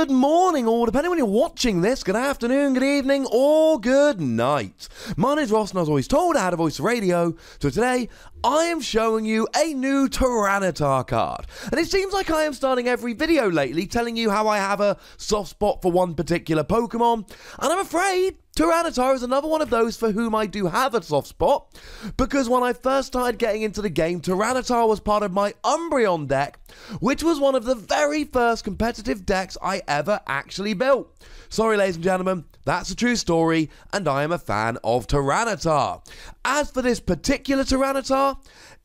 Good morning, or depending when you're watching this, good afternoon, good evening, or good night. My name's Ross, and I was always told I had a voice for radio, so today I am showing you a new Tyranitar card. And it seems like I am starting every video lately telling you how I have a soft spot for one particular Pokemon, and I'm afraid Tyranitar is another one of those for whom I do have a soft spot, because when I first started getting into the game, Tyranitar was part of my Umbreon deck, which was one of the very first competitive decks I ever actually built. Sorry, ladies and gentlemen, that's a true story, and I am a fan of Tyranitar. As for this particular Tyranitar,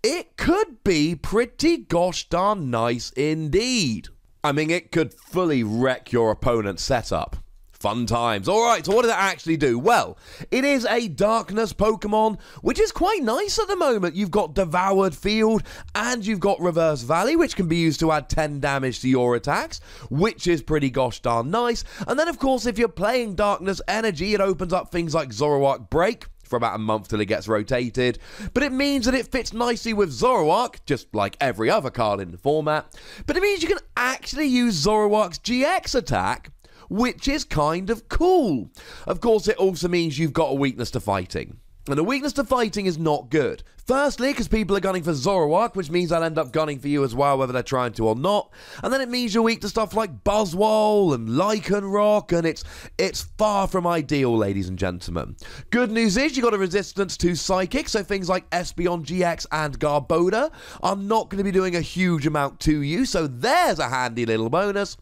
it could be pretty gosh darn nice indeed. I mean, it could fully wreck your opponent's setup. Fun times. Alright, so what does it actually do? Well, it is a darkness Pokemon, which is quite nice at the moment. You've got Devoured Field, and you've got Reverse Valley, which can be used to add 10 damage to your attacks, which is pretty gosh darn nice. And then, of course, if you're playing Darkness Energy, it opens up things like Zoroark Break, for about a month till it gets rotated, but it means that it fits nicely with Zoroark, just like every other card in the format, but it means you can actually use Zoroark's GX attack, which is kind of cool. Of course, it also means you've got a weakness to fighting. And a weakness to fighting is not good. Firstly, because people are gunning for Zoroark, which means I'll end up gunning for you as well, whether they're trying to or not. And then it means you're weak to stuff like Buzzwole and Lycanroc, and it's far from ideal, ladies and gentlemen. Good news is you got a resistance to Psychic, so things like Espeon GX and Garbodor are not going to be doing a huge amount to you, so there's a handy little bonus.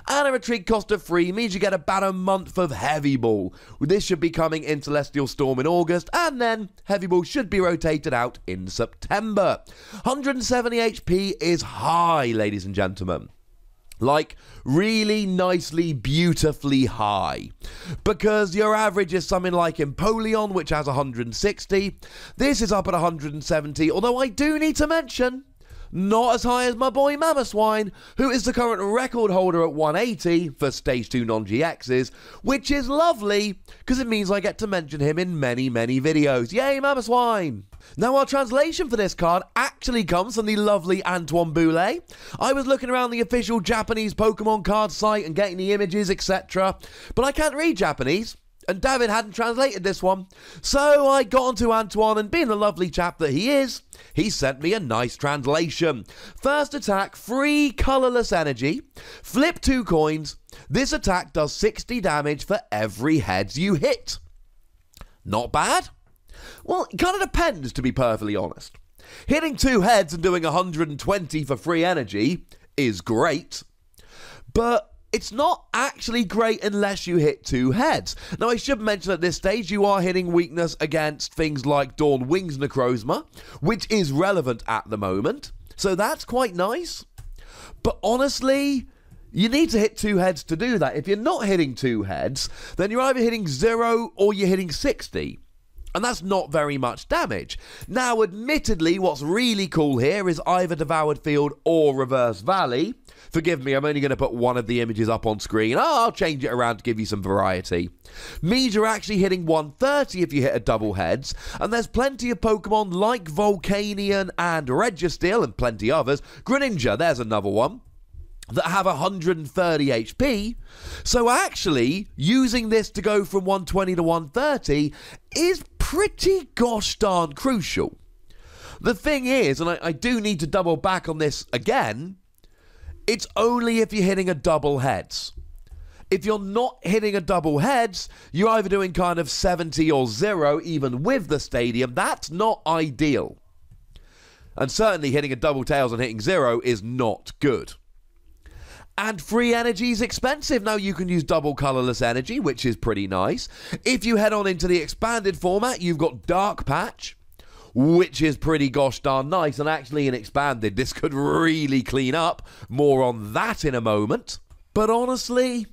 And a retreat cost of 3 means you get about a month of Heavy Ball. This should be coming in Celestial Storm in August, and then Heavy Ball should be rotated out in September. 170 HP is high, ladies and gentlemen. Like, really nicely, beautifully high. Because your average is something like Empoleon, which has 160. This is up at 170, although I do need to mention, not as high as my boy Mamoswine, who is the current record holder at 180 for Stage 2 non-GXs, which is lovely, because it means I get to mention him in many, many videos. Yay, Mamoswine! Now, our translation for this card actually comes from the lovely Antoine Boulet. I was looking around the official Japanese Pokemon card site and getting the images, etc., but I can't read Japanese. And David hadn't translated this one. So I got onto Antoine, and being the lovely chap that he is, he sent me a nice translation. First attack, free colourless energy. Flip 2 coins. This attack does 60 damage for every heads you hit. Not bad? Well, it kind of depends, to be perfectly honest. Hitting 2 heads and doing 120 for free energy is great. But it's not actually great unless you hit 2 heads. Now, I should mention at this stage, you are hitting weakness against things like Dawn Wings Necrozma, which is relevant at the moment. So that's quite nice. But honestly, you need to hit 2 heads to do that. If you're not hitting 2 heads, then you're either hitting 0 or you're hitting 60. And that's not very much damage. Now, admittedly, what's really cool here is either Devoured Field or Reverse Valley. Forgive me, I'm only going to put one of the images up on screen. Oh, I'll change it around to give you some variety. Means you're actually hitting 130 if you hit a double heads. And there's plenty of Pokemon like Volcanion and Registeel, and plenty others. Greninja, there's another one, that have 130 HP. So actually, using this to go from 120 to 130 is pretty gosh darn crucial. The thing is, and I do need to double back on this again, it's only if you're hitting a double heads. If you're not hitting a double heads, you're either doing kind of 70 or 0, even with the stadium. That's not ideal. And certainly hitting a double tails and hitting 0 is not good. And free energy is expensive. Now, you can use double colourless energy, which is pretty nice. If you head on into the expanded format, you've got Dark Patch, which is pretty gosh darn nice. And actually, in expanded, this could really clean up. More on that in a moment. But honestly,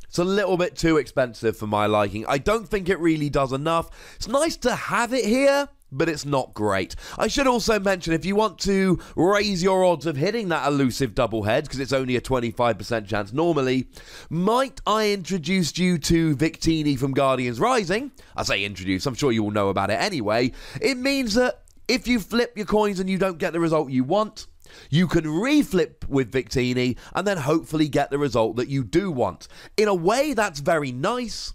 it's a little bit too expensive for my liking. I don't think it really does enough. It's nice to have it here, but it's not great. I should also mention, if you want to raise your odds of hitting that elusive double head, because it's only a 25% chance normally, might I introduce you to Victini from Guardians Rising? I say introduce, I'm sure you all know about it anyway. It means that if you flip your coins and you don't get the result you want, you can reflip with Victini and then hopefully get the result that you do want. In a way, that's very nice,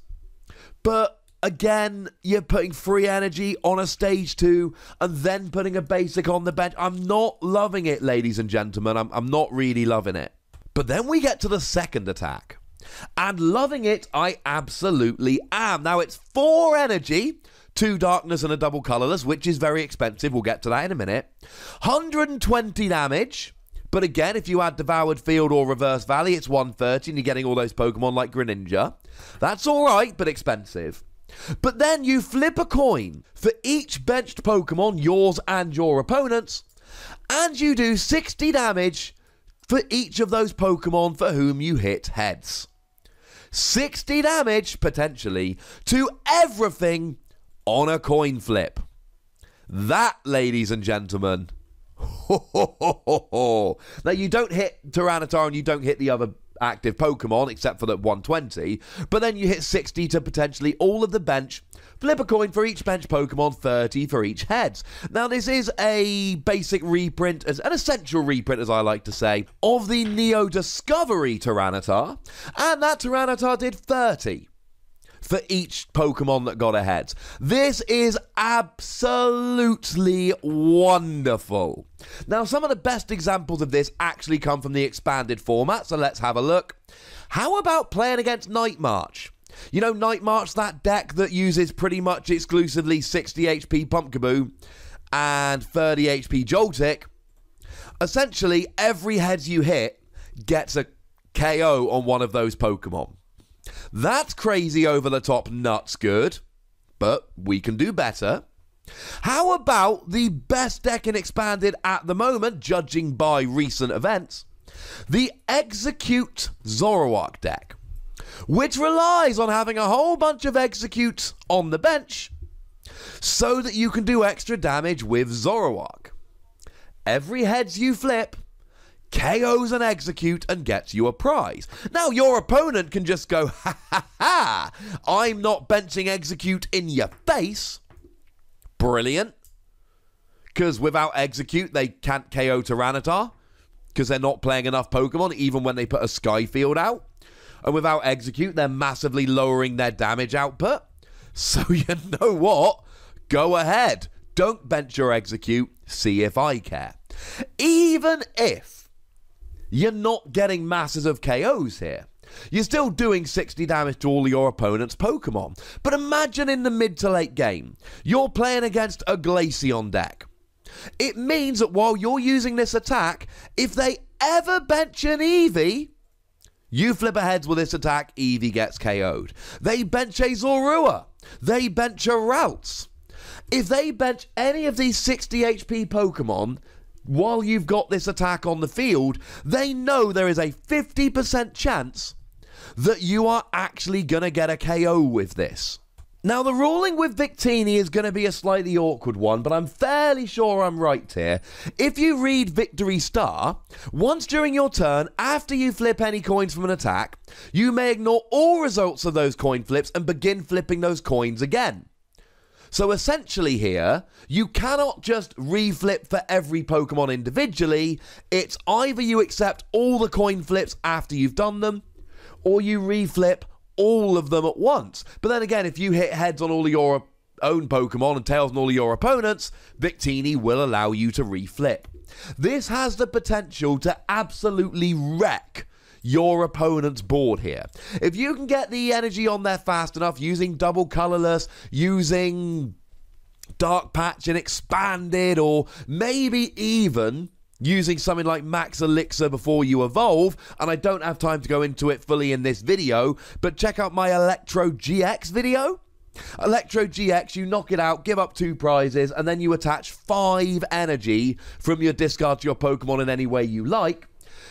but again, you're putting free energy on a stage 2 and then putting a basic on the bench. I'm not loving it, ladies and gentlemen. I'm not really loving it. But then we get to the second attack. And loving it, I absolutely am. Now, it's 4 energy, 2 darkness and a double colorless, which is very expensive. We'll get to that in a minute. 120 damage. But again, if you add Devoured Field or Reverse Valley, it's 130 and you're getting all those Pokemon like Greninja. That's all right, but expensive. But then you flip a coin for each benched Pokemon, yours and your opponent's, and you do 60 damage for each of those Pokemon for whom you hit heads. 60 damage, potentially, to everything on a coin flip. That, ladies and gentlemen, now you don't hit Tyranitar and you don't hit the other active Pokemon except for that 120, but then you hit 60 to potentially all of the bench. Flip a coin for each bench Pokemon, 30 for each heads. Now this is a basic reprint, an essential reprint as I like to say, of the Neo Discovery Tyranitar, and that Tyranitar did 30 for each Pokemon that got a head. This is absolutely wonderful. Now, some of the best examples of this actually come from the expanded format, so let's have a look. How about playing against Night March? You know, Night March, that deck that uses pretty much exclusively 60 HP Pumpkaboo and 30 HP Joltik. Essentially, every heads you hit gets a KO on one of those Pokemon. That's crazy over the top nuts good, but we can do better. How about the best deck in Expanded at the moment, judging by recent events? The Execute Zoroark deck, which relies on having a whole bunch of Executes on the bench so that you can do extra damage with Zoroark. Every heads you flip KOs an Execute and gets you a prize. Now, your opponent can just go, ha ha ha, I'm not benching Execute in your face. Brilliant. Because without Execute, they can't KO Tyranitar. Because they're not playing enough Pokemon, even when they put a Skyfield out. And without Execute, they're massively lowering their damage output. So you know what? Go ahead. Don't bench your Execute. See if I care. Even if you're not getting masses of KOs here, you're still doing 60 damage to all your opponent's Pokemon. But imagine in the mid to late game, you're playing against a Glaceon deck. It means that while you're using this attack, if they ever bench an Eevee, you flip a heads with this attack, Eevee gets KO'd. They bench a Zorua. They bench a Ralts. If they bench any of these 60 HP Pokemon, while you've got this attack on the field, they know there is a 50% chance that you are actually going to get a KO with this. Now, the ruling with Victini is going to be a slightly awkward one, but I'm fairly sure I'm right here. If you read Victory Star, once during your turn, after you flip any coins from an attack, you may ignore all results of those coin flips and begin flipping those coins again. So essentially here, you cannot just reflip for every Pokemon individually. It's either you accept all the coin flips after you've done them, or you reflip all of them at once. But then again, if you hit heads on all of your own Pokemon and tails on all of your opponents, Victini will allow you to reflip. This has the potential to absolutely wreck your opponent's board here. If you can get the energy on there fast enough using double colorless, using Dark Patch and Expanded, or maybe even using something like Max Elixir before you evolve, and I don't have time to go into it fully in this video, but check out my Electro GX video. Electro GX, you knock it out, give up 2 prizes, and then you attach 5 energy from your discard to your Pokemon in any way you like.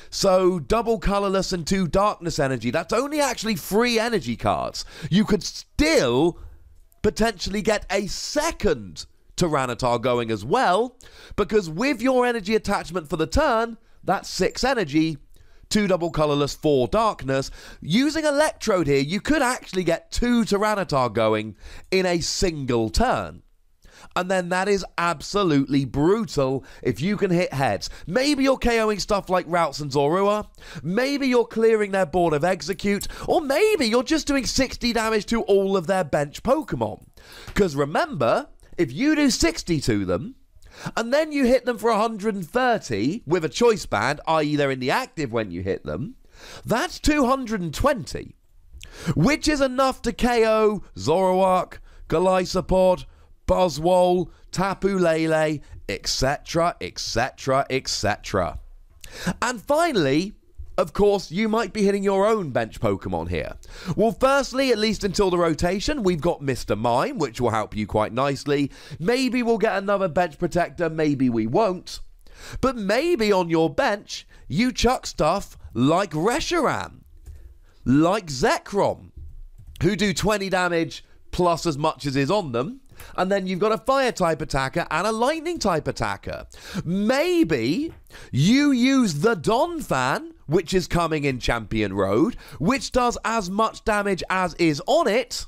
So, double colorless and 2 darkness energy, that's only actually 3 energy cards. You could still potentially get a second Tyranitar going as well, because with your energy attachment for the turn, that's 6 energy, 2 double colorless, 4 darkness. Using Electrode here, you could actually get 2 Tyranitar going in a single turn. And then that is absolutely brutal if you can hit heads. Maybe you're KOing stuff like Routes and Zorua. Maybe you're clearing their board of Execute. Or maybe you're just doing 60 damage to all of their bench Pokemon. Because remember, if you do 60 to them, and then you hit them for 130 with a choice band, i.e. they're in the active when you hit them, that's 220. Which is enough to KO Zoroark, Golisopod, Buzzwole, Tapu Lele, etc., etc., etc. And finally, of course, you might be hitting your own bench Pokemon here. Well, firstly, at least until the rotation, we've got Mr. Mime, which will help you quite nicely. Maybe we'll get another bench protector, maybe we won't. But maybe on your bench, you chuck stuff like Reshiram, like Zekrom, who do 20 damage plus as much as is on them. And then you've got a fire-type attacker and a lightning-type attacker. Maybe you use the Donphan, which is coming in Champion Road, which does as much damage as is on it.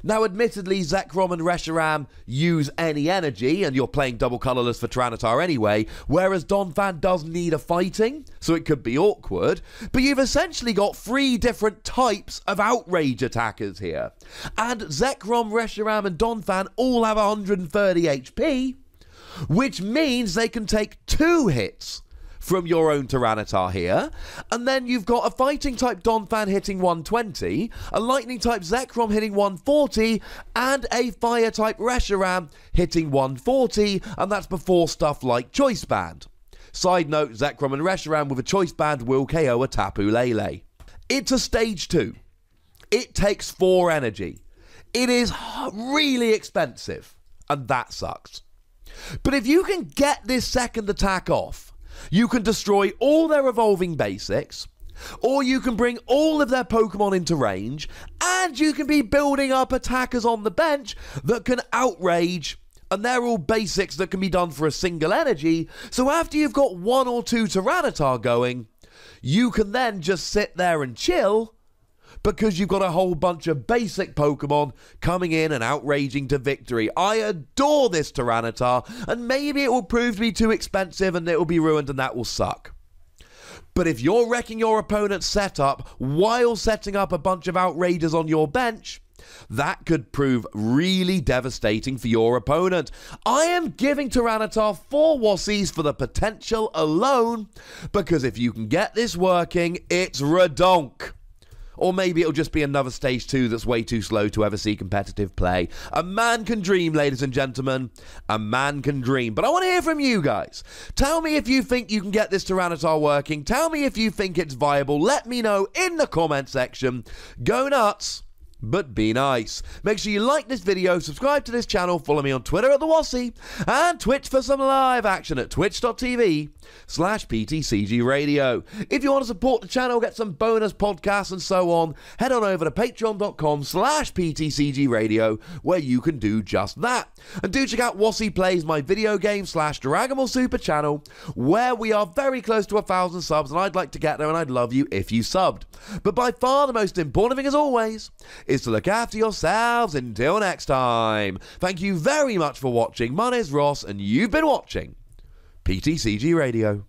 Now, admittedly, Zekrom and Reshiram use any energy, and you're playing double colourless for Tyranitar anyway, whereas Donphan does need a fighting, so it could be awkward. But you've essentially got 3 different types of outrage attackers here. And Zekrom, Reshiram, and Donphan all have 130 HP, which means they can take 2 hits from your own Tyranitar here, and then you've got a fighting type Donphan hitting 120, a lightning type Zekrom hitting 140, and a fire type Reshiram hitting 140, and that's before stuff like Choice Band. Side note, Zekrom and Reshiram with a Choice Band will KO a Tapu Lele. It's a stage 2. It takes 4 energy. It is really expensive, and that sucks. But if you can get this second attack off, you can destroy all their evolving basics, or you can bring all of their Pokemon into range, and you can be building up attackers on the bench that can outrage, and they're all basics that can be done for a single energy. So after you've got 1 or 2 Tyranitar going, you can then just sit there and chill, because you've got a whole bunch of basic Pokemon coming in and outraging to victory. I adore this Tyranitar, and maybe it will prove to be too expensive and it will be ruined and that will suck. But if you're wrecking your opponent's setup while setting up a bunch of outrages on your bench, that could prove really devastating for your opponent. I am giving Tyranitar 4 Wassies for the potential alone, because if you can get this working, it's redonk. Or maybe it'll just be another stage 2 that's way too slow to ever see competitive play. A man can dream, ladies and gentlemen. A man can dream. But I want to hear from you guys. Tell me if you think you can get this Tyranitar working. Tell me if you think it's viable. Let me know in the comment section. Go nuts, but be nice. Make sure you like this video, subscribe to this channel, follow me on Twitter at TheWassie, and Twitch for some live action at twitch.tv/PTCGRadio. If you want to support the channel, get some bonus podcasts and so on, head on over to patreon.com/PTCGRadio, where you can do just that. And do check out Wassie Plays, my video game /Dragon Ball Super channel, where we are very close to 1,000 subs, and I'd like to get there, and I'd love you if you subbed. But by far the most important thing, as always, is to look after yourselves. Until next time, thank you very much for watching. My name's Ross, and you've been watching PTCG Radio.